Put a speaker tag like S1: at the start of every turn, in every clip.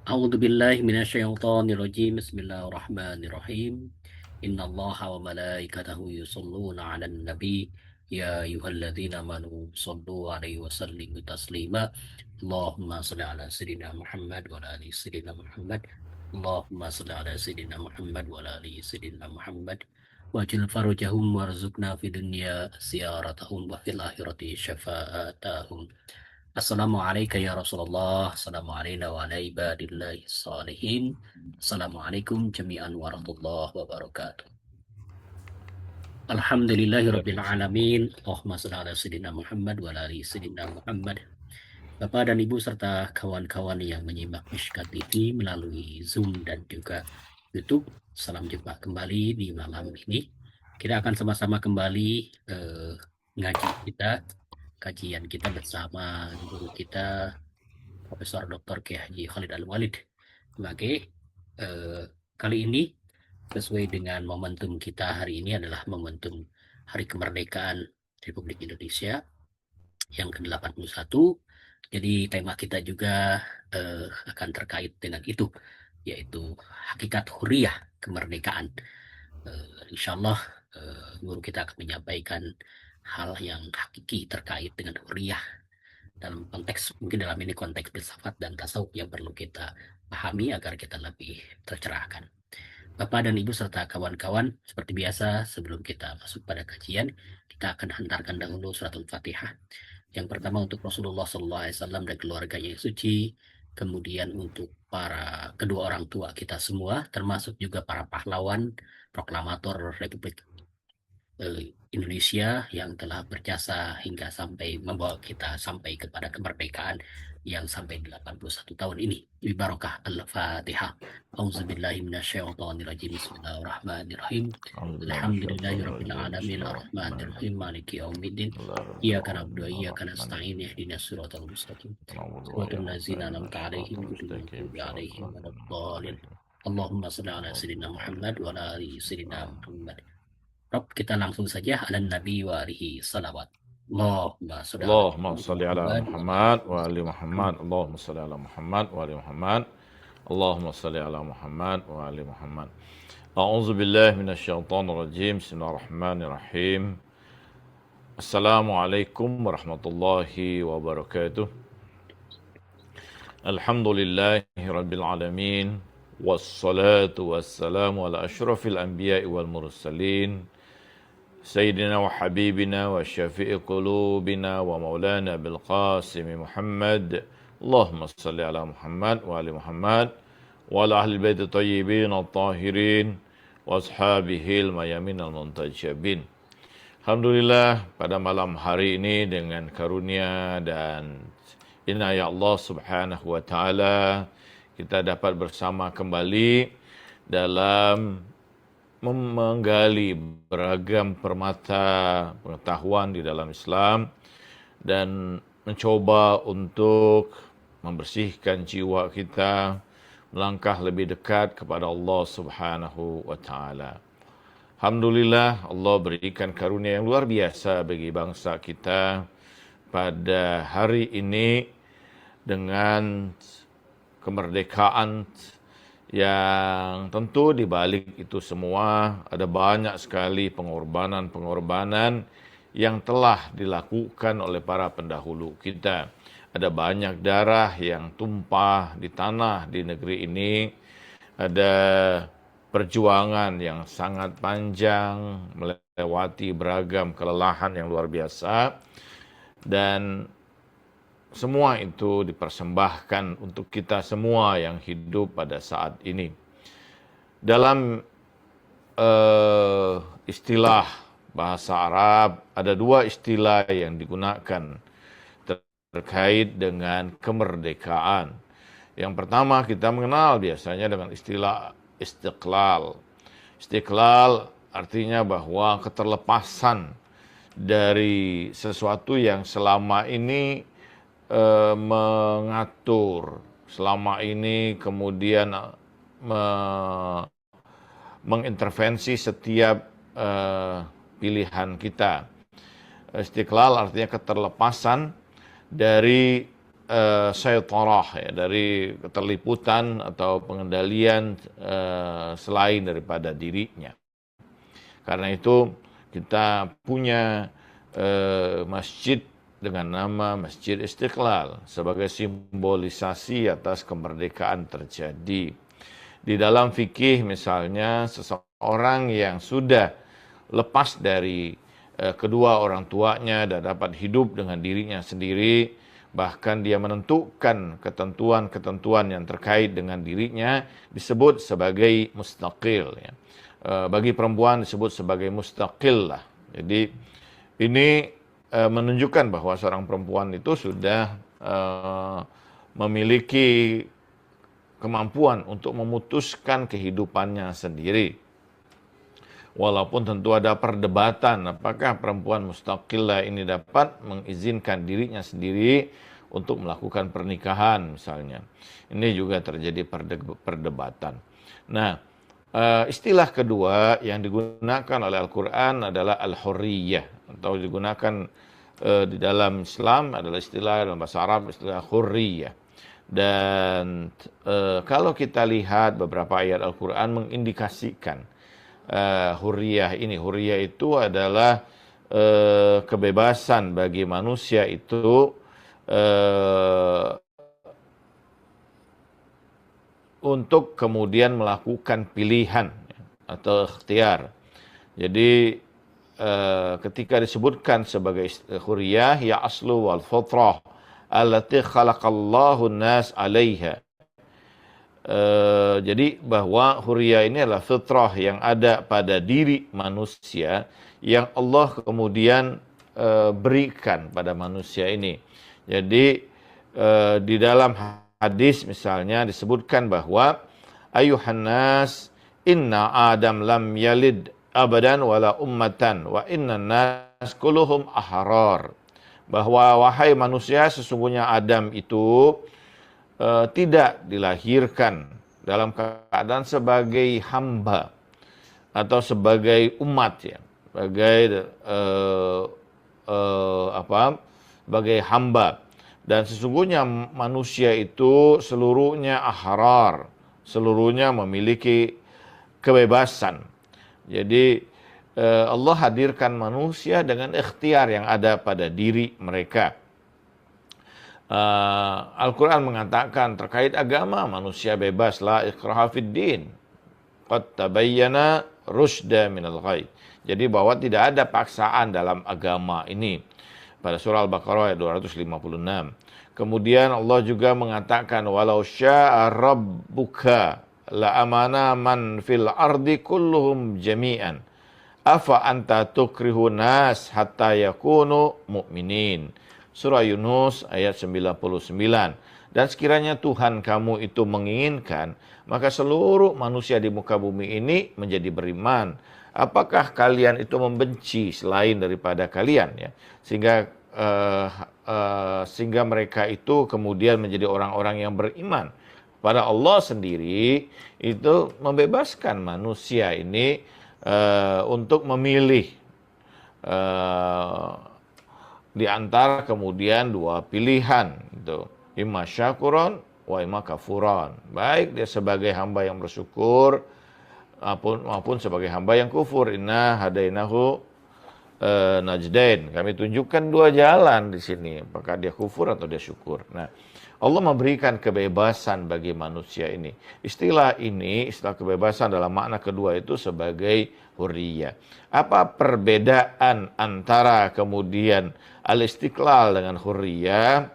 S1: أعوذ بالله من الشيطان الرجيم بسم الله الرحمن الرحيم إن الله وملائكته يصلون على النبي يا أيها الذين آمنوا صلوا عليه وسلموا تسليما اللهم صل على سيدنا محمد وعلى آل سيدنا محمد اللهم صل على سيدنا محمد وعلى آل سيدنا محمد واجل فرجهم وارزقنا في الدنيا زيارتهم وفي الآخرة شفاعتهم. Assalamualaikum ya Rasulullah. Assalamualaikum wa ala ibadillahi salihin. Assalamualaikum jami'an warahmatullahi wabarakatuh. Alhamdulillahi rabbil alamin. Allahumma shalli ala sayyidina Muhammad wa ala ali sayyidina Muhammad. Bapak dan Ibu serta kawan-kawan yang menyimak Mishkat TV melalui Zoom dan juga YouTube. Salam jumpa kembali di malam ini. Kita akan sama-sama kembali ngaji kita, kajian kita bersama guru kita Profesor Dr. Kiai Haji Khalid Al-Walid. Oke, kali ini sesuai dengan momentum kita hari ini adalah momentum Hari Kemerdekaan Republik Indonesia yang ke-81. Jadi tema kita juga akan terkait dengan itu, yaitu hakikat huriyah kemerdekaan. Insya Allah guru kita akan menyampaikan hal yang hakiki terkait dengan huriyah dalam konteks, mungkin dalam ini konteks filsafat dan tasawuf yang perlu kita pahami agar kita lebih tercerahkan. Bapak dan Ibu serta kawan-kawan, seperti biasa sebelum kita masuk pada kajian, kita akan hantarkan dahulu suratul Fatihah. Yang pertama untuk Rasulullah SAW dan keluarganya yang suci, kemudian untuk para kedua orang tua kita semua, termasuk juga para pahlawan, proklamator Republik Indonesia yang telah berjasa hingga sampai membawa kita sampai kepada kemerdekaan yang sampai 81 tahun ini. Bi barokah Al-Fatihah. Auzubillahi minasyaitonirrajim. Bismillahirrahmanirrahim. Alhamdulillahirabbil alamin arrahmanir rahim maliki yaumiddin. Iyyaka na'budu wa iyyaka nasta'in ihdinas siratal mustaqim. Shiratal ladzina an'amta 'alaihim ghairil maghdubi 'alaihim waladdallin. Allahumma shalli ala sayyidina Muhammad wa ala ali sayyidina Muhammad. Rob, kita langsung saja ala Nabi wa alihi salawat. Allahumma
S2: sholli ala Muhammad wa ali Muhammad. Allahumma sholli ala Muhammad wa ali Muhammad. Allahumma sholli ala Muhammad wa ali Muhammad. A'udzu billahi minasyaitonir rajim. Bismillahirrahmanirrahim. Assalamualaikum warahmatullahi wabarakatuh. Alhamdulillahi rabbil alamin. Wassalatu wassalamu ala asyrafil anbiya'i wal mursalin. Sayyidina wa habibina wa syafi'i qulubina wa maulana bil qasim Muhammad. Allahumma salli ala Muhammad wa ali Muhammad wa ala ahli bait tayyibin at-tahirin wa ashabihi al-mayamin al-muntajabin. Alhamdulillah pada malam hari ini dengan karunia dan inayah Allah Subhanahu wa taala kita dapat bersama kembali dalam menggali beragam permata pengetahuan di dalam Islam dan mencoba untuk membersihkan jiwa kita, melangkah lebih dekat kepada Allah Subhanahu wa taala. Alhamdulillah Allah berikan karunia yang luar biasa bagi bangsa kita pada hari ini dengan kemerdekaan yang tentu di balik itu semua ada banyak sekali pengorbanan-pengorbanan yang telah dilakukan oleh para pendahulu kita. Ada banyak darah yang tumpah di tanah di negeri ini. Ada perjuangan yang sangat panjang melewati beragam kelelahan yang luar biasa. Dan semua itu dipersembahkan untuk kita semua yang hidup pada saat ini. Dalam istilah bahasa Arab, ada dua istilah yang digunakan terkait dengan kemerdekaan. Yang pertama kita mengenal biasanya dengan istilah istiqlal. Istiqlal artinya bahwa keterlepasan dari sesuatu yang selama ini mengatur, selama ini kemudian mengintervensi setiap pilihan kita. Istiqlal artinya keterlepasan dari syaitarah, ya, dari keterliputan atau pengendalian selain daripada dirinya. Karena itu kita punya masjid dengan nama Masjid Istiqlal sebagai simbolisasi atas kemerdekaan terjadi. Di dalam fikih misalnya, seseorang yang sudah lepas dari kedua orang tuanya dan dapat hidup dengan dirinya sendiri, bahkan dia menentukan ketentuan-ketentuan yang terkait dengan dirinya, disebut sebagai mustaqil, ya. Bagi perempuan disebut sebagai mustaqil lah. Jadi ini menunjukkan bahwa seorang perempuan itu sudah memiliki kemampuan untuk memutuskan kehidupannya sendiri. Walaupun tentu ada perdebatan apakah perempuan mustaqillah ini dapat mengizinkan dirinya sendiri untuk melakukan pernikahan misalnya. Ini juga terjadi perdebatan. Nah, istilah kedua yang digunakan oleh Al-Quran adalah al-hurriyah, atau digunakan di dalam Islam adalah istilah dalam bahasa Arab, istilah hurriyah. Dan kalau kita lihat beberapa ayat Al-Quran mengindikasikan hurriyah itu adalah kebebasan bagi manusia itu untuk kemudian melakukan pilihan atau ikhtiar. Jadi ketika disebutkan sebagai hurriyah, ya aslu wal fitrah allati khalaqallahu an-nas 'alaiha. Jadi bahwa hurriyah ini adalah fitrah yang ada pada diri manusia yang Allah kemudian berikan pada manusia ini. Jadi di dalam hadis misalnya disebutkan bahwa ayuhan nas inna adam lam yalid abadan wala ummatan wa inna nas kulluhum ahrar. Bahwa wahai manusia, sesungguhnya Adam itu tidak dilahirkan dalam keadaan sebagai hamba atau sebagai umat, ya, sebagai sebagai hamba. Dan sesungguhnya manusia itu seluruhnya ahrar, seluruhnya memiliki kebebasan. Jadi Allah hadirkan manusia dengan ikhtiar yang ada pada diri mereka. Al-Quran mengatakan terkait agama, manusia bebas, la ikraha fid din, qad tabayyana rusyda minal ghai. Jadi bahwa tidak ada paksaan dalam agama ini. Pada surah Al-Baqarah ayat 256. Kemudian Allah juga mengatakan walau syaa rabbuka la amana man fil ardi kulluhum jami'an afa anta tukrihu nas hatta yakunu mu'minin. Surah Yunus ayat 99. Dan sekiranya Tuhan kamu itu menginginkan, maka seluruh manusia di muka bumi ini menjadi beriman. Apakah kalian itu membenci selain daripada kalian, ya? Sehingga mereka itu kemudian menjadi orang-orang yang beriman pada Allah sendiri, itu membebaskan manusia ini untuk memilih di antara kemudian dua pilihan itu, imma syakuron wa imma kafuron. Baik dia sebagai hamba yang bersyukur maupun sebagai hamba yang kufur. Inna hadainahu najdain. Kami tunjukkan dua jalan di sini, apakah dia kufur atau dia syukur. Nah, Allah memberikan kebebasan bagi manusia ini. Istilah kebebasan dalam makna kedua itu sebagai hurriyah. Apa perbedaan antara kemudian al-istiqlal dengan hurriyah?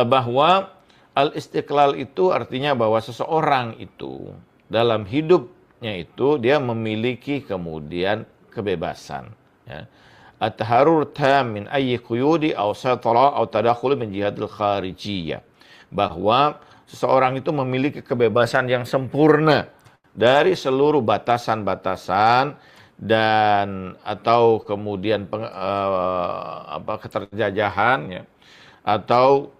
S2: Bahwa al-istiqlal itu artinya bahwa seseorang itu dalam hidupnya itu dia memiliki kemudian kebebasan, ya. At-taharrur tam min ayyi quyudi aw satara aw tadakhul min jihadil kharijiyah. Bahwa seseorang itu memiliki kebebasan yang sempurna dari seluruh batasan-batasan dan atau kemudian keterjajahan, ya, atau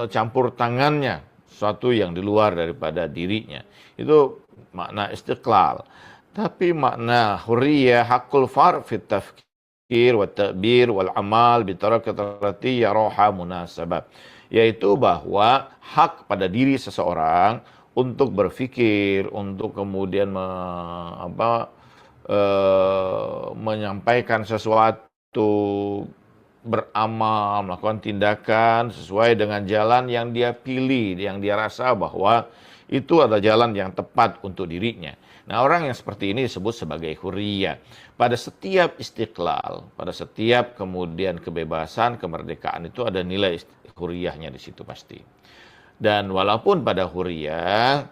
S2: campur tangannya sesuatu yang di luar daripada dirinya. Itu makna istiqlal. Tapi makna hurriyah hakul far fit tafkir tadhkir wa ta'bir wal amal bi tarakati yaraha munasabah, yaitu bahwa hak pada diri seseorang untuk berpikir, untuk kemudian menyampaikan sesuatu, beramal, melakukan tindakan sesuai dengan jalan yang dia pilih, yang dia rasa bahwa itu adalah jalan yang tepat untuk dirinya. Nah, orang yang seperti ini disebut sebagai huriyah. Pada setiap istiqlal, pada setiap kemudian kebebasan, kemerdekaan itu ada nilai huriyahnya di situ pasti. Dan walaupun pada huriyah,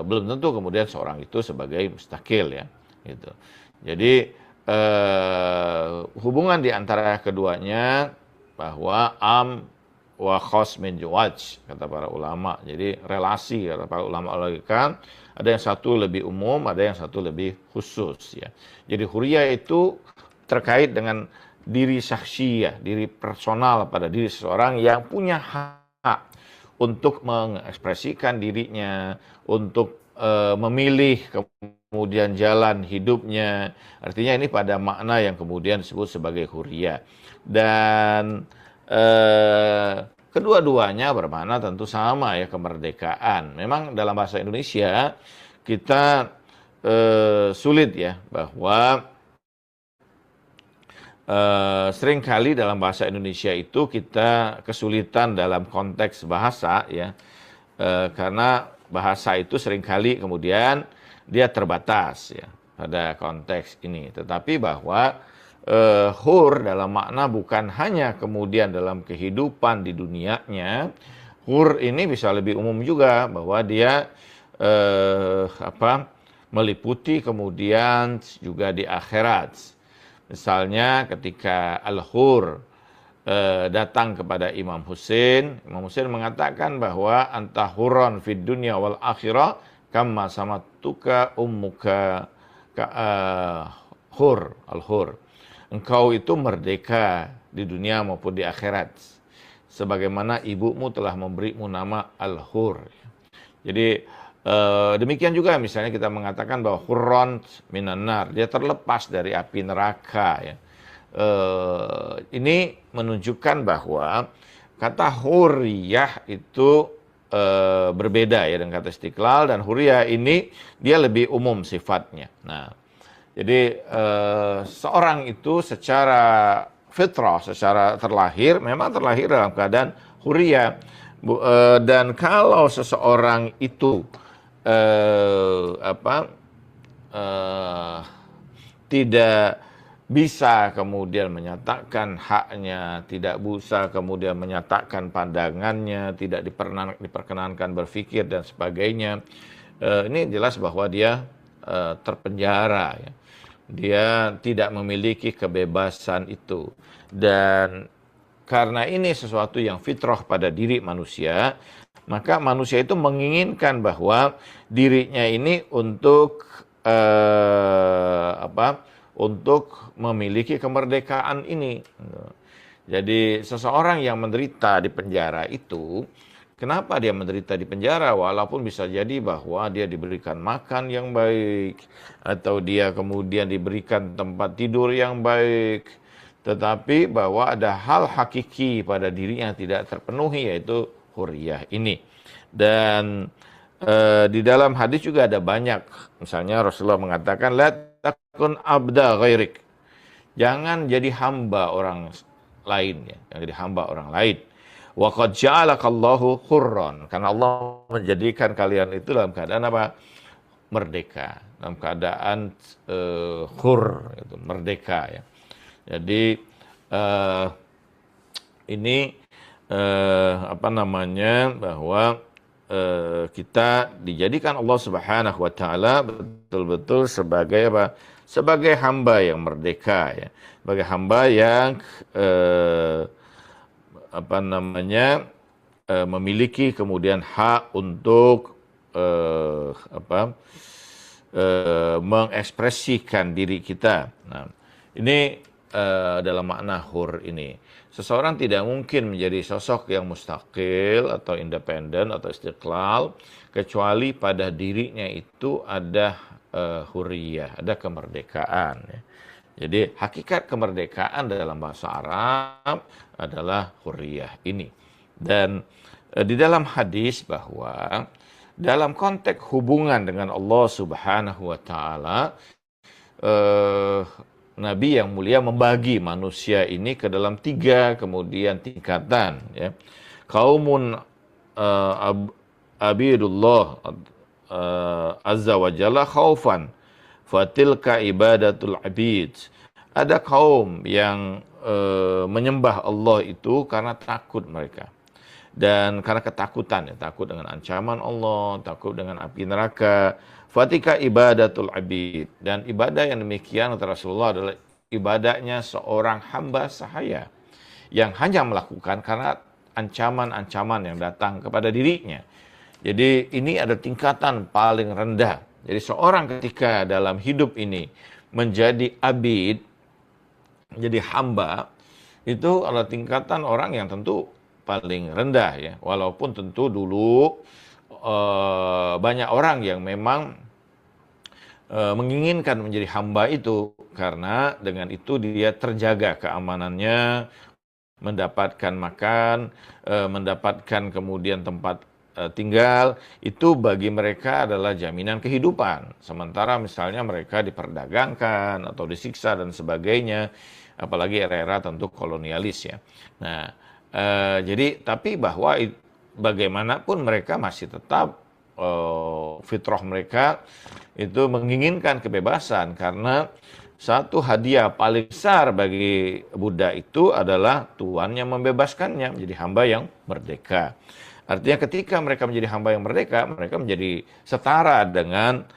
S2: belum tentu kemudian seorang itu sebagai mustakil ya, gitu. Jadi hubungan di antara keduanya bahwa am wa khos min juwaj, kata para ulama. Jadi relasi, kata para ulama kan, ada yang satu lebih umum, ada yang satu lebih khusus ya. Jadi huriyah itu terkait dengan diri syakhsiyah, diri personal pada diri seseorang yang punya hak untuk mengekspresikan dirinya, untuk memilih kemudian jalan hidupnya. Artinya ini pada makna yang kemudian disebut sebagai huriyah. Dan kedua-duanya bermakna tentu sama ya, kemerdekaan. Memang dalam bahasa Indonesia kita sulit ya, bahwa seringkali dalam bahasa Indonesia itu kita kesulitan dalam konteks bahasa ya, karena bahasa itu seringkali kemudian dia terbatas ya pada konteks ini. Tetapi bahwa hur dalam makna bukan hanya kemudian dalam kehidupan di dunianya, hur ini bisa lebih umum juga, bahwa dia meliputi kemudian juga di akhirat. Misalnya ketika Al-Hur datang kepada Imam Husain mengatakan bahwa anta huron fid dunya wal akhirah kama samatuka ummuka hur al-hur. Engkau itu merdeka di dunia maupun di akhirat, sebagaimana ibumu telah memberimu nama Al-Hur. Jadi demikian juga misalnya kita mengatakan bahwa hurron minan nar, dia terlepas dari api neraka ya. Ini menunjukkan bahwa kata huriyah itu berbeda ya dengan kata istiqlal, dan huriyah ini dia lebih umum sifatnya. Nah, jadi seorang itu secara fitrah, secara terlahir memang terlahir dalam keadaan huriyah. Dan kalau seseorang itu tidak bisa kemudian menyatakan haknya, tidak bisa kemudian menyatakan pandangannya, tidak diperkenankan berpikir dan sebagainya, ini jelas bahwa dia terpenjara ya. Dia tidak memiliki kebebasan itu. Dan karena ini sesuatu yang fitrah pada diri manusia, maka manusia itu menginginkan bahwa dirinya ini untuk untuk memiliki kemerdekaan ini. Jadi seseorang yang menderita di penjara itu, kenapa dia menderita di penjara? Walaupun bisa jadi bahwa dia diberikan makan yang baik, atau dia kemudian diberikan tempat tidur yang baik, tetapi bahwa ada hal hakiki pada dirinya yang tidak terpenuhi, yaitu huriyah ini. Dan di dalam hadis juga ada banyak, misalnya Rasulullah mengatakan la takun abda ghairik, jangan jadi hamba orang lain ya, jangan jadi hamba orang lain. Wa qad ja'alakallahu hurran, karena Allah menjadikan kalian itu dalam keadaan apa? Merdeka, dalam keadaan hur, itu merdeka ya. Jadi ini bahwa kita dijadikan Allah Subhanahu wa taala betul-betul sebagai apa? Sebagai hamba yang merdeka ya. Sebagai hamba yang memiliki kemudian hak untuk mengekspresikan diri kita. Nah, ini dalam makna hur ini. Seseorang tidak mungkin menjadi sosok yang mustaqil atau independen atau istiqlal kecuali pada dirinya itu ada huriyah, ada kemerdekaan ya. Jadi hakikat kemerdekaan dalam bahasa Arab adalah hurriyah ini. Dan di dalam hadis bahwa dalam konteks hubungan dengan Allah Subhanahu wa taala, eh, Nabi yang mulia membagi manusia ini ke dalam 3 kemudian tingkatan, ya. Kaumun abidullah azza wa jalla khaufan fatilka ibadatul abid. Ada kaum yang menyembah Allah itu karena takut mereka. Dan karena ketakutan, ya, takut dengan ancaman Allah, takut dengan api neraka. Fatika ibadatul abid. Dan ibadah yang demikian kata Rasulullah adalah ibadahnya seorang hamba sahaya yang hanya melakukan karena ancaman-ancaman yang datang kepada dirinya. Jadi ini ada tingkatan paling rendah. Jadi seorang ketika dalam hidup ini menjadi abid, menjadi hamba, itu adalah tingkatan orang yang tentu paling rendah, ya. Walaupun tentu dulu banyak orang yang memang menginginkan menjadi hamba itu karena dengan itu dia terjaga keamanannya, mendapatkan makan, mendapatkan kemudian tempat tinggal, itu bagi mereka adalah jaminan kehidupan. Sementara misalnya mereka diperdagangkan atau disiksa dan sebagainya, apalagi era-era tentu kolonialis, ya. Nah, jadi tapi bahwa bagaimanapun mereka masih tetap fitrah mereka itu menginginkan kebebasan, karena satu hadiah paling besar bagi Buddha itu adalah Tuhan yang membebaskannya menjadi hamba yang merdeka. Artinya ketika mereka menjadi hamba yang merdeka, mereka menjadi setara dengan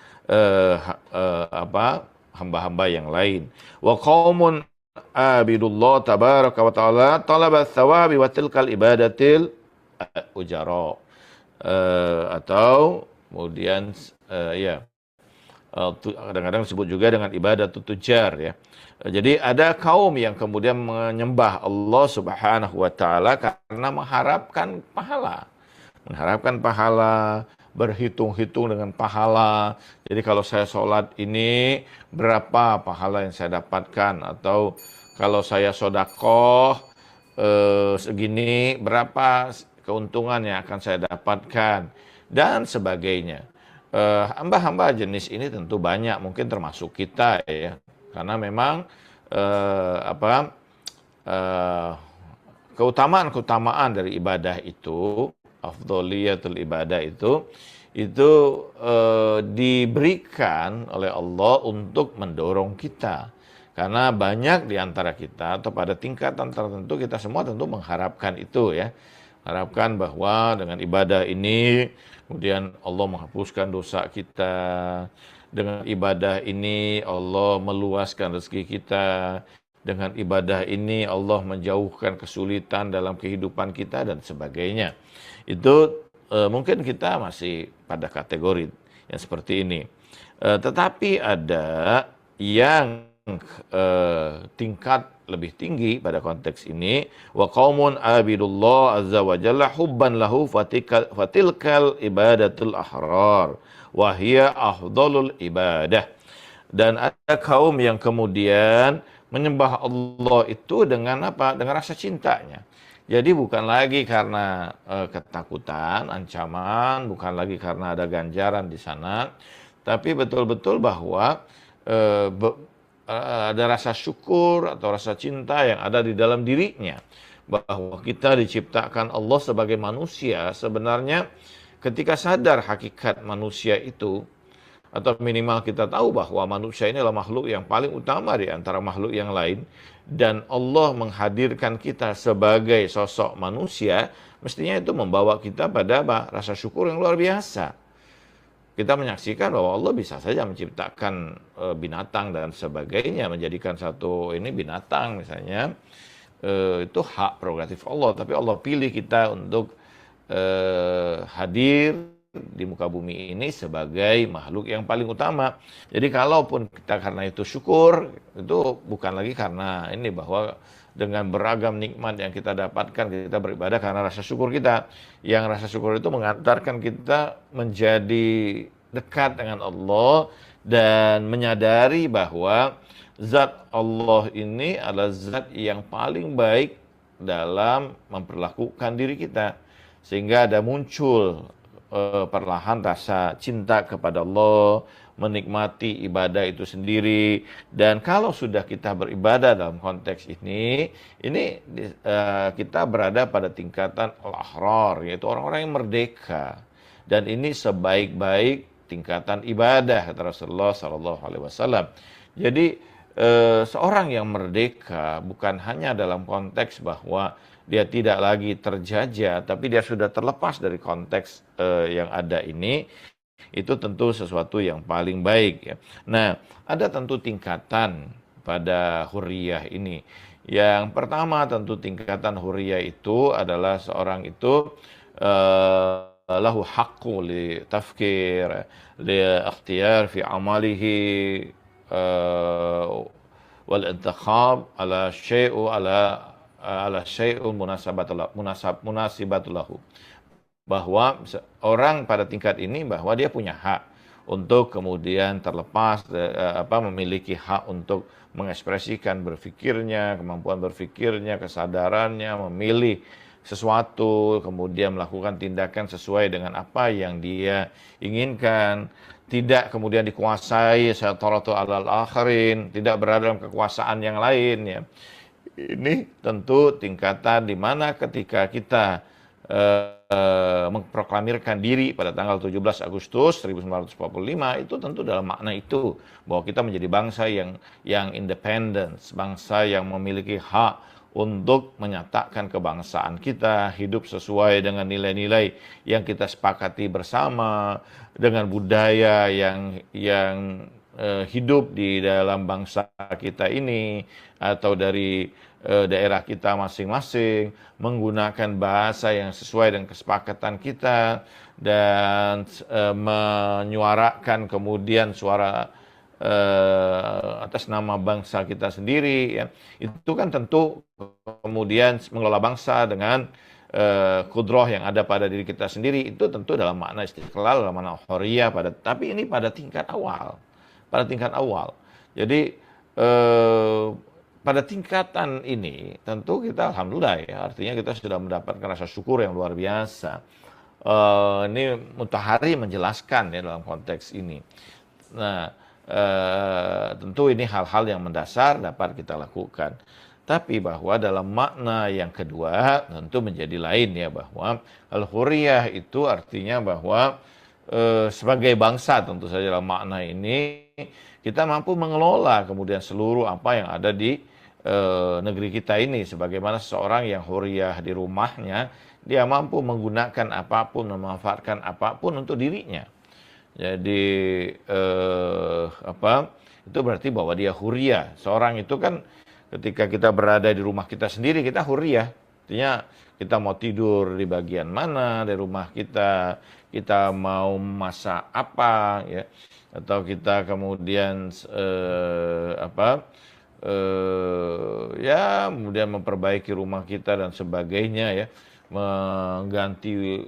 S2: hamba-hamba yang lain. Wa qaumun abidullah tabaraka wa ta'ala talaba thawabi wa tilkal ibadatil ujara. Atau kemudian kadang-kadang disebut juga dengan ibadah tujar, ya. Jadi ada kaum yang kemudian menyembah Allah Subhanahu wa taala karena mengharapkan pahala, berhitung-hitung dengan pahala. Jadi kalau saya sholat ini berapa pahala yang saya dapatkan, atau kalau saya sodakoh segini berapa keuntungan yang akan saya dapatkan, dan sebagainya. Hamba-hamba jenis ini tentu banyak, mungkin termasuk kita, ya, karena memang keutamaan dari ibadah itu, afdholiyatul ibadah itu diberikan oleh Allah untuk mendorong kita. Karena banyak di antara kita atau pada tingkatan tertentu kita semua tentu mengharapkan itu, ya. Harapkan bahwa dengan ibadah ini kemudian Allah menghapuskan dosa kita. Dengan ibadah ini Allah meluaskan rezeki kita. Dengan ibadah ini Allah menjauhkan kesulitan dalam kehidupan kita dan sebagainya. Itu mungkin kita masih pada kategori yang seperti ini. Tetapi ada yang tingkat lebih tinggi pada konteks ini, wa qaumun abidullah azza wa jalla hubban lahu fatilkal ibadatul ahrar wa hiya afdalul ibadah. Dan ada kaum yang kemudian menyembah Allah itu dengan apa? Dengan rasa cintanya. Jadi bukan lagi karena ketakutan, ancaman, bukan lagi karena ada ganjaran di sana, tapi betul-betul bahwa ada rasa syukur atau rasa cinta yang ada di dalam dirinya. Bahwa kita diciptakan Allah sebagai manusia, sebenarnya ketika sadar hakikat manusia itu, atau minimal kita tahu bahwa manusia ini adalah makhluk yang paling utama di antara makhluk yang lain, dan Allah menghadirkan kita sebagai sosok manusia, mestinya itu membawa kita pada rasa syukur yang luar biasa. Kita menyaksikan bahwa Allah bisa saja menciptakan binatang dan sebagainya, menjadikan satu ini binatang misalnya, itu hak prerogatif Allah, tapi Allah pilih kita untuk hadir di muka bumi ini sebagai makhluk yang paling utama. Jadi kalaupun kita karena itu syukur, itu bukan lagi karena ini bahwa dengan beragam nikmat yang kita dapatkan, kita beribadah karena rasa syukur kita. Yang rasa syukur itu mengantarkan kita menjadi dekat dengan Allah dan menyadari bahwa zat Allah ini adalah zat yang paling baik dalam memperlakukan diri kita, sehingga ada muncul perlahan rasa cinta kepada Allah, menikmati ibadah itu sendiri. Dan kalau sudah kita beribadah dalam konteks ini kita berada pada tingkatan al-ahrar, yaitu orang-orang yang merdeka. Dan ini sebaik-baik tingkatan ibadah, kata Rasulullah Sallallahu Alaihi Wasallam. Jadi seorang yang merdeka bukan hanya dalam konteks bahwa dia tidak lagi terjajah, tapi dia sudah terlepas dari konteks yang ada ini. Itu tentu sesuatu yang paling baik ya. Nah, ada tentu tingkatan pada hurriyah ini. Yang pertama tentu tingkatan hurriyah itu adalah seorang itu lahu haqqu li tafkir, li ikhtiyar fi amalihi, wal intikhab ala syai'un munasibatul bahwa orang pada tingkat ini bahwa dia punya hak untuk kemudian terlepas memiliki hak untuk mengekspresikan berpikirnya, kemampuan berpikirnya, kesadarannya, memilih sesuatu, kemudian melakukan tindakan sesuai dengan apa yang dia inginkan, tidak kemudian dikuasai syaitaratu alal akharin, tidak berada dalam kekuasaan yang lain ya. Ini tentu tingkatan di mana ketika kita mengproklamirkan diri pada tanggal 17 Agustus 1945 itu tentu dalam makna itu bahwa kita menjadi bangsa yang independen, bangsa yang memiliki hak untuk menyatakan kebangsaan kita, hidup sesuai dengan nilai-nilai yang kita sepakati bersama, dengan budaya yang hidup di dalam bangsa kita ini atau dari daerah kita masing-masing, menggunakan bahasa yang sesuai dengan kesepakatan kita dan menyuarakan kemudian suara atas nama bangsa kita sendiri ya. Itu kan tentu kemudian mengelola bangsa dengan kudroh yang ada pada diri kita sendiri, itu tentu dalam makna istiqlal, dalam makna hurriyah tapi ini pada tingkat awal. Jadi pada tingkatan ini tentu kita alhamdulillah ya, artinya kita sudah mendapatkan rasa syukur yang luar biasa. Ini Mutahari menjelaskan ya dalam konteks ini. Nah, tentu ini hal-hal yang mendasar dapat kita lakukan. Tapi bahwa dalam makna yang kedua tentu menjadi lain ya, bahwa al-hurriyah itu artinya bahwa sebagai bangsa tentu saja dalam makna ini kita mampu mengelola kemudian seluruh apa yang ada di negeri kita ini, sebagaimana seseorang yang hurriyah di rumahnya, dia mampu menggunakan apapun, memanfaatkan apapun untuk dirinya. Jadi itu berarti bahwa dia hurriyah. Seorang itu kan ketika kita berada di rumah kita sendiri, kita hurriyah. Artinya kita mau tidur di bagian mana di rumah kita mau masak apa ya, atau kita kemudian ya kemudian memperbaiki rumah kita dan sebagainya ya, mengganti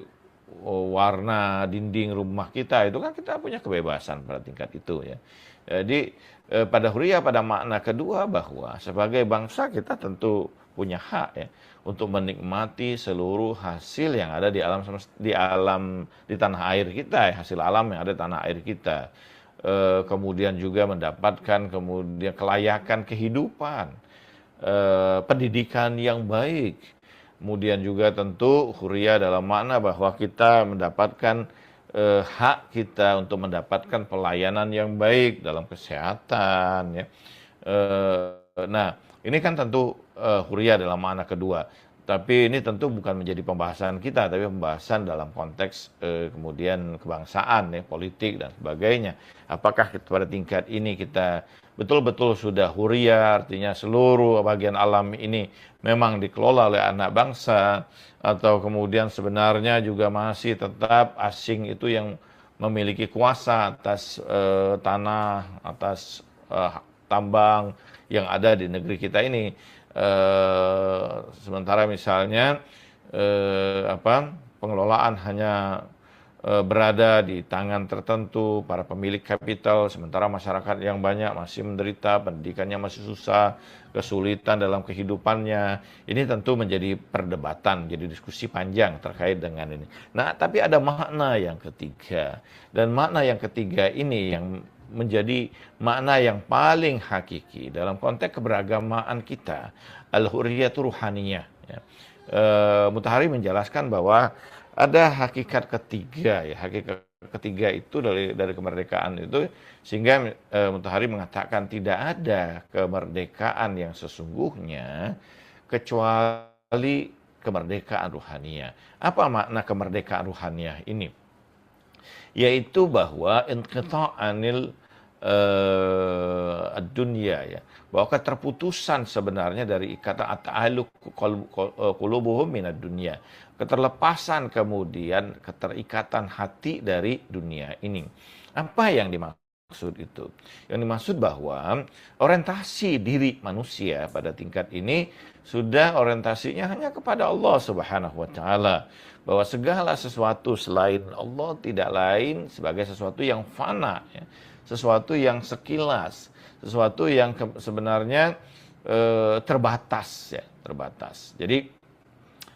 S2: warna dinding rumah kita, itu kan kita punya kebebasan pada tingkat itu ya. Jadi pada hurriyah pada makna kedua bahwa sebagai bangsa kita tentu punya hak ya untuk menikmati seluruh hasil yang ada di tanah air kita ya, hasil alam yang ada di tanah air kita. Kemudian juga mendapatkan kemudian kelayakan kehidupan, pendidikan yang baik. Kemudian juga tentu hurriyah dalam makna bahwa kita mendapatkan hak kita untuk mendapatkan pelayanan yang baik dalam kesehatan ya. Nah, ini kan tentu hurriyah dalam makna kedua. Tapi ini tentu bukan menjadi pembahasan kita, tapi pembahasan dalam konteks kemudian kebangsaan, ya, politik dan sebagainya. Apakah pada tingkat ini kita betul-betul sudah hurriyah, artinya seluruh bagian alam ini memang dikelola oleh anak bangsa, atau kemudian sebenarnya juga masih tetap asing itu yang memiliki kuasa atas tanah, atas tambang yang ada di negeri kita ini. Sementara misalnya pengelolaan hanya berada di tangan tertentu, para pemilik kapital, sementara masyarakat yang banyak masih menderita, pendidikannya masih susah, kesulitan dalam kehidupannya. Ini tentu menjadi perdebatan, jadi diskusi panjang terkait dengan ini. Nah, tapi ada makna yang ketiga. Dan makna yang ketiga ini yang menjadi makna yang paling hakiki dalam konteks keberagamaan kita, al-hurriyatu ruhaniyah. Ya. Mutahari menjelaskan bahwa ada hakikat ketiga, ya hakikat ketiga itu dari kemerdekaan itu, sehingga Mutahari mengatakan tidak ada kemerdekaan yang sesungguhnya kecuali kemerdekaan ruhaniyah. Apa makna kemerdekaan ruhaniyah ini? Yaitu bahwa inqita'anil dunia, ya, bahwa keterputusan sebenarnya dari ikatan at-ta'alluq qulubuhum minad dunia, keterlepasan kemudian keterikatan hati dari dunia ini. Apa yang dimaksud itu? Yang dimaksud bahwa orientasi diri manusia pada tingkat ini sudah orientasinya hanya kepada Allah Subhanahu wa taala, bahwa segala sesuatu selain Allah tidak lain sebagai sesuatu yang fana, ya, sesuatu yang sekilas, sesuatu yang sebenarnya terbatas, ya, terbatas. Jadi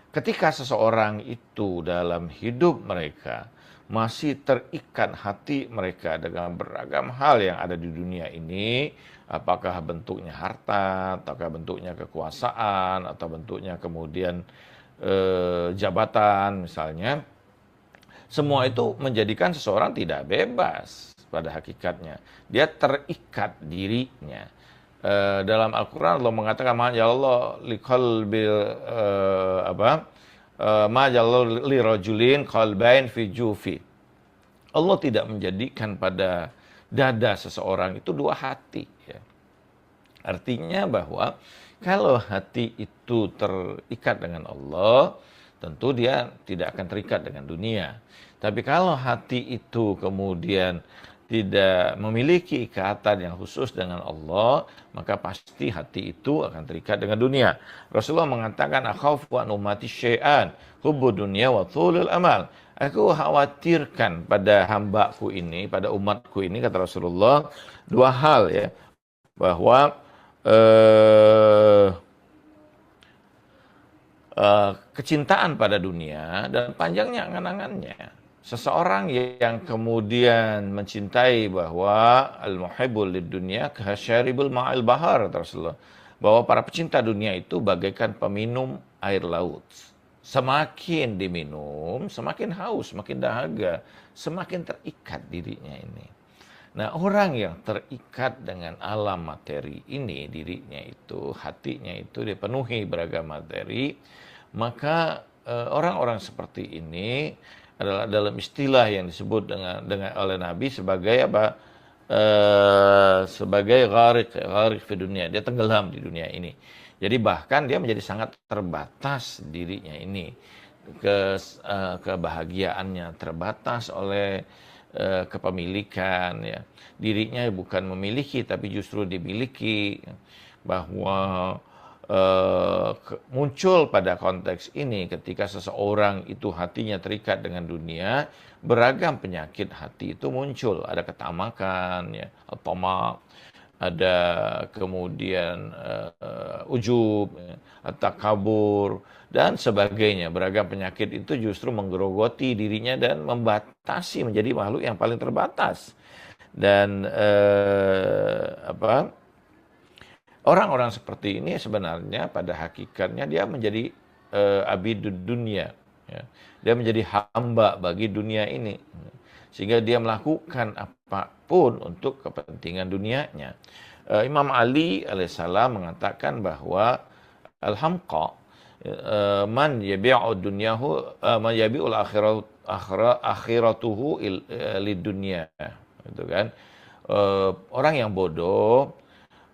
S2: ketika seseorang itu dalam hidup mereka masih terikat hati mereka dengan beragam hal yang ada di dunia ini, apakah bentuknya harta, ataukah bentuknya kekuasaan, atau bentuknya kemudian jabatan misalnya, semua itu menjadikan seseorang tidak bebas pada hakikatnya. Dia terikat dirinya. Dalam Al-Quran Allah mengatakan ma jalallahu liqalbil ma jalallahu lirajulin qalbain fi jufi. Allah tidak menjadikan pada dada seseorang itu dua hati, ya. Artinya bahwa kalau hati itu terikat dengan Allah, tentu dia tidak akan terikat dengan dunia. Tapi kalau hati itu kemudian tidak memiliki ikatan yang khusus dengan Allah, maka pasti hati itu akan terikat dengan dunia. Rasulullah mengatakan, akhafu an ummati syai'an, hubbu dunya wa thulul amal. Aku khawatirkan pada hambaku ini, pada umatku ini, kata Rasulullah, dua hal, ya. Bahwa kecintaan pada dunia dan panjangnya angan-angannya. Seseorang yang kemudian mencintai bahwa al-muhibbul lid-dunya kasyaribul ma'il bahar, Rasulullah, bahwa para pecinta dunia itu bagaikan peminum air laut. Semakin diminum, semakin haus, semakin dahaga, semakin terikat dirinya ini. Nah, orang yang terikat dengan alam materi ini, dirinya itu, hatinya itu dipenuhi beragam materi, maka orang-orang seperti ini adalah dalam istilah yang disebut dengan oleh Nabi sebagai apa? Sebagai gharik fi dunia. Dia tenggelam di dunia ini. Jadi bahkan dia menjadi sangat terbatas dirinya ini. Kebahagiaannya terbatas oleh kepemilikan, ya. Dirinya bukan memiliki tapi justru dimiliki, bahwa muncul pada konteks ini ketika seseorang itu hatinya terikat dengan dunia, beragam penyakit hati itu muncul. Ada ketamakan, ya, tamak, ada kemudian ujub, ya, takabur, dan sebagainya. Beragam penyakit itu justru menggerogoti dirinya dan membatasi menjadi makhluk yang paling terbatas. Dan orang-orang seperti ini sebenarnya pada hakikatnya dia menjadi abidud dunia, ya. Dia menjadi hamba bagi dunia ini, sehingga dia melakukan apapun untuk kepentingan dunianya. Imam Ali alaihissalam mengatakan bahwa al-hamqa man yabi'u dunyahu man yabi'ul akhiratuhu lid dunya, gitu kan. Orang yang bodoh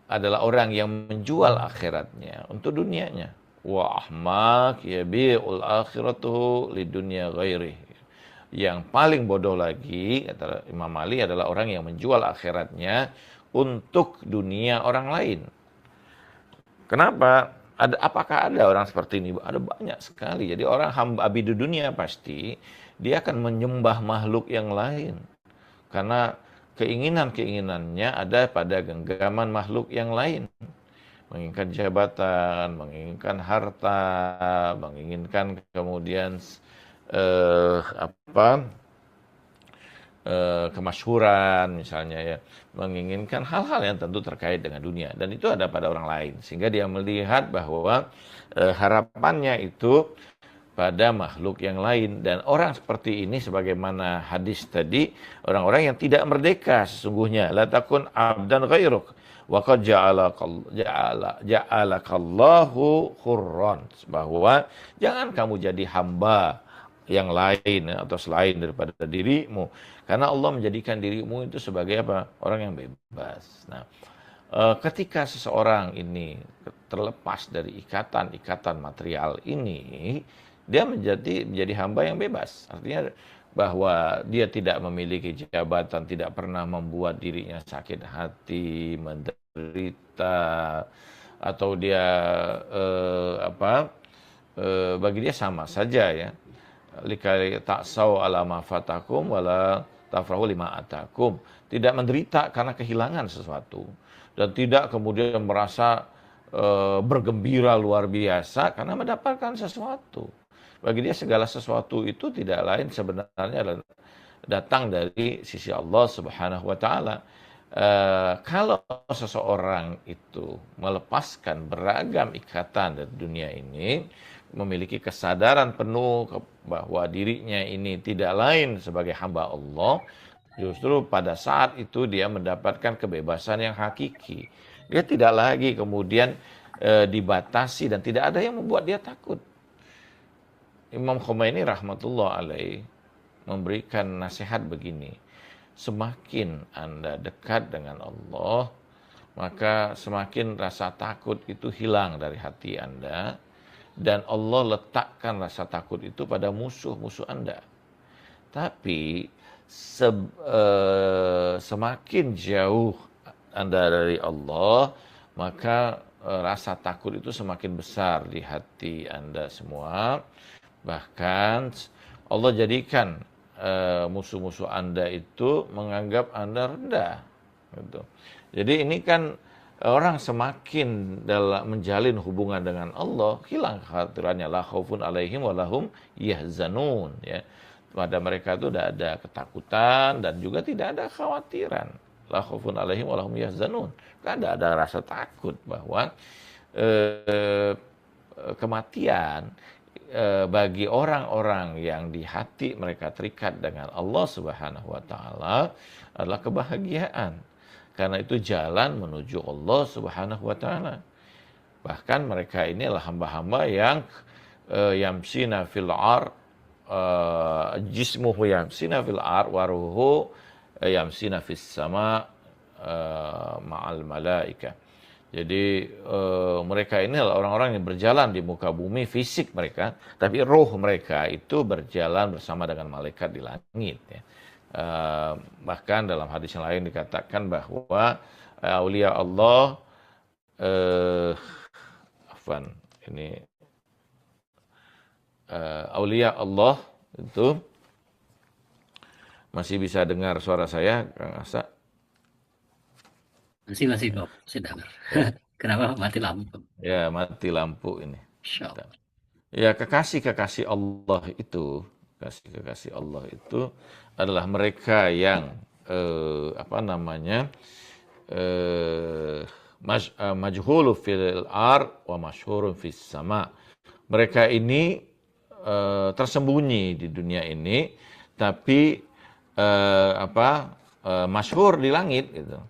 S2: adalah orang yang menjual akhiratnya untuk dunianya. Wa ahmak yabi'ul akhiratuhu lidunya ghairi. Yang paling bodoh lagi, kata Imam Ali, adalah orang yang menjual akhiratnya untuk dunia orang lain. Kenapa? apakah ada orang seperti ini? Ada banyak sekali. Jadi orang hamba abdi di dunia pasti dia akan menyembah makhluk yang lain. Karena keinginan-keinginannya ada pada genggaman makhluk yang lain. Menginginkan jabatan, menginginkan harta, menginginkan kemudian apa kemasyhuran misalnya ya, menginginkan hal-hal yang tentu terkait dengan dunia, dan itu ada pada orang lain, sehingga dia melihat bahwa harapannya itu pada makhluk yang lain. Dan orang seperti ini sebagaimana hadis tadi, orang-orang yang tidak merdeka sesungguhnya. La takun abdan ghairuk wa qad ja'alakallahu hurran, bahwa jangan kamu jadi hamba yang lain atau selain daripada dirimu, karena Allah menjadikan dirimu itu sebagai apa? Orang yang bebas. Nah, ketika seseorang ini terlepas dari ikatan-ikatan material ini, dia menjadi hamba yang bebas. Artinya bahwa dia tidak memiliki jabatan, tidak pernah membuat dirinya sakit hati, menderita, atau dia bagi dia sama saja ya. Likai taksau ala ma fatakum wala tafrahu lima atakum. Tidak menderita karena kehilangan sesuatu, dan tidak kemudian merasa bergembira luar biasa karena mendapatkan sesuatu. Bagi dia segala sesuatu itu tidak lain sebenarnya adalah datang dari sisi Allah Subhanahu wa taala. Kalau seseorang itu melepaskan beragam ikatan dari dunia ini, memiliki kesadaran penuh bahwa dirinya ini tidak lain sebagai hamba Allah, justru pada saat itu dia mendapatkan kebebasan yang hakiki. Dia tidak lagi kemudian dibatasi, dan tidak ada yang membuat dia takut. Imam Khomeini rahmatullah alaih memberikan nasihat begini: semakin Anda dekat dengan Allah, maka semakin rasa takut itu hilang dari hati Anda, dan Allah letakkan rasa takut itu pada musuh-musuh Anda. Tapi semakin jauh Anda dari Allah, maka rasa takut itu semakin besar di hati Anda semua. Bahkan Allah jadikan musuh-musuh Anda itu menganggap Anda rendah. Gitu. Jadi ini kan orang semakin dalam menjalin hubungan dengan Allah, hilang kekhawatirannya. La khaufun alaihim walahum yahzanun. Ya. Pada mereka itu tidak ada ketakutan dan juga tidak ada kekhawatiran. La khaufun alaihim walahum yahzanun. Tidak ada rasa takut bahwa kematian bagi orang-orang yang di hati mereka terikat dengan Allah Subhanahu wa taala adalah kebahagiaan. Karena itu jalan menuju Allah Subhanahu wa taala. Bahkan mereka ini adalah hamba-hamba yang yamsina fil ar, jismuhu yamsina fil ar wa ruhu yamsina fis sama ma'al malaika. Jadi mereka ini adalah orang-orang yang berjalan di muka bumi, fisik mereka, tapi roh mereka itu berjalan bersama dengan malaikat di langit. Ya. Bahkan dalam hadis yang lain dikatakan bahwa aulia Allah, aulia Allah itu, masih bisa dengar suara saya, Kang Asa?
S1: Masih Bob, sudah. Kenapa mati lampu?
S2: Ya, mati lampu ini.
S1: Insyaallah.
S2: Ya, kekasih-kekasih Allah itu, kekasih-kekasih Allah itu adalah mereka yang majhulu fil ar wa masyhurun fis sama. Mereka ini tersembunyi di dunia ini, tapi masyhur di langit gitu.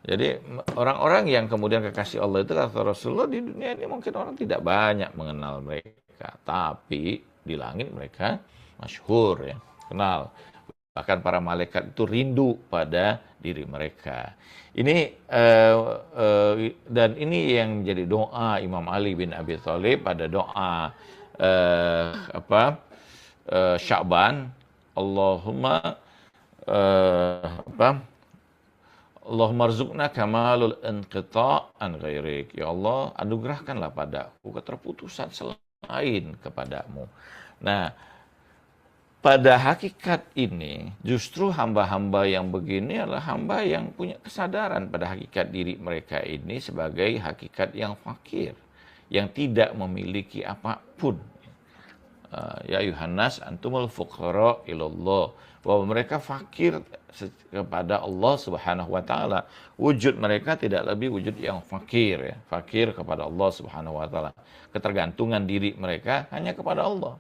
S2: Jadi orang-orang yang kemudian kekasih Allah itu kata Rasulullah, di dunia ini mungkin orang tidak banyak mengenal mereka, tapi di langit mereka masyhur ya, kenal. Bahkan para malaikat itu rindu pada diri mereka. Ini dan ini yang menjadi doa Imam Ali bin Abi Thalib pada doa Sya'ban, Allahumma Allahumma rzuqna kamalul inqita' an ghairik. Ya Allah, anugerahkanlah padaku keterputusan selain kepadamu. Nah, pada hakikat ini, justru hamba-hamba yang begini adalah hamba yang punya kesadaran pada hakikat diri mereka ini sebagai hakikat yang fakir, yang tidak memiliki apapun. Ya Yuhannas antumul fuqara ilallah, bahwa mereka fakir kepada Allah Subhanahu wa taala. Wujud mereka tidak lebih wujud yang fakir, ya, fakir kepada Allah Subhanahu wa taala. Ketergantungan diri mereka hanya kepada Allah.